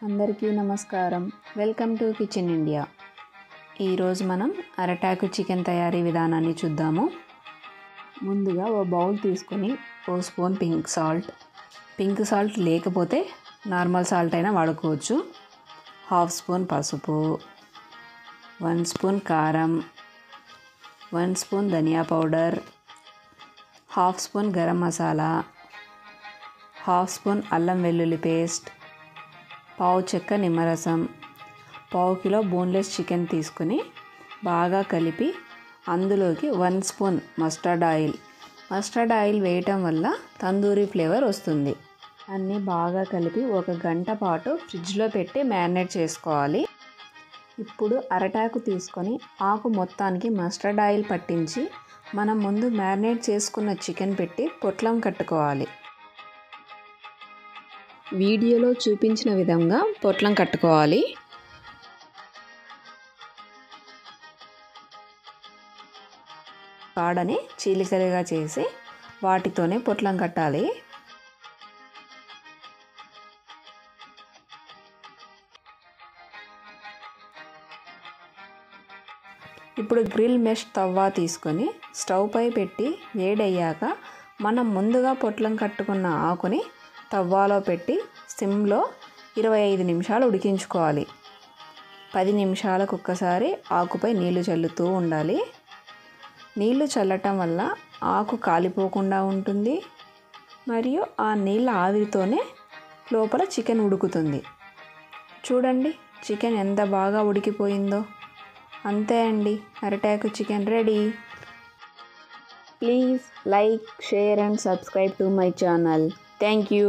అందరికీ నమస్కారం. Welcome to kitchen India. ఈరోజు మనం అరటాకు చికెన్ తయారీ విధానాన్ని చూద్దాము. ముందుగా ఓ బౌల్ తీసుకొని ఓ స్పూన్ పింక్ సాల్ట్ లేకపోతే నార్మల్ సాల్ట్ అయినా వాడుకోవచ్చు. 1/2 స్పూన్ పసుపు, 1 స్పూన్ కారం, 1 స్పూన్ ధనియా powder, 1/2 spoon garam masala, 1/2 spoon అల్లం వెల్లుల్లి పేస్ట్, పావు చెక్క నిమ్మరసం, పావు కిలో బోన్లెస్ చికెన్ తీసుకుని బాగా కలిపి అందులోకి 1 స్పూన్ మస్టర్డ్ ఆయిల్ వేయటం వల్ల తందూరి ఫ్లేవర్ వస్తుంది. అన్నీ బాగా కలిపి 1 గంట పాటు ఫ్రిడ్జ్లో పెట్టి మ్యారినేట్ చేసుకోవాలి. ఇప్పుడు అరటాకు తీసుకొని ఆకు మొత్తానికి మస్టర్డ్ ఆయిల్ పట్టించి మనం ముందు మ్యారినేట్ చేసుకున్న చికెన్ పెట్టి పొట్లం కట్టుకోవాలి. వీడియోలో చూపించిన విధంగా పొట్లం కట్టుకోవాలి. కాడని చీలికలుగా చేసి వాటితోనే పొట్లం కట్టాలి. ఇప్పుడు గ్రిల్ మెష్ తవ్వ తీసుకొని స్టవ్ పై పెట్టి వేడయ్యాక మనం ముందుగా పొట్లం కట్టుకున్న ఆకుని తవ్వాలో పెట్టి సిమ్లో 25 నిమిషాలు ఉడికించుకోవాలి. 10 నిమిషాలకు ఒక్కసారి ఆకుపై నీళ్లు చల్లుతూ ఉండాలి. నీళ్లు చల్లటం వల్ల ఆకు కాలిపోకుండా ఉంటుంది మరియు ఆ నీళ్ళ ఆవిరితోనే లోపల చికెన్ ఉడుకుతుంది. చూడండి చికెన్ ఎంత బాగా ఉడికిపోయిందో. అంతే అండి, అరటాకు chicken ready. Please like, share and subscribe to my channel. Thank you.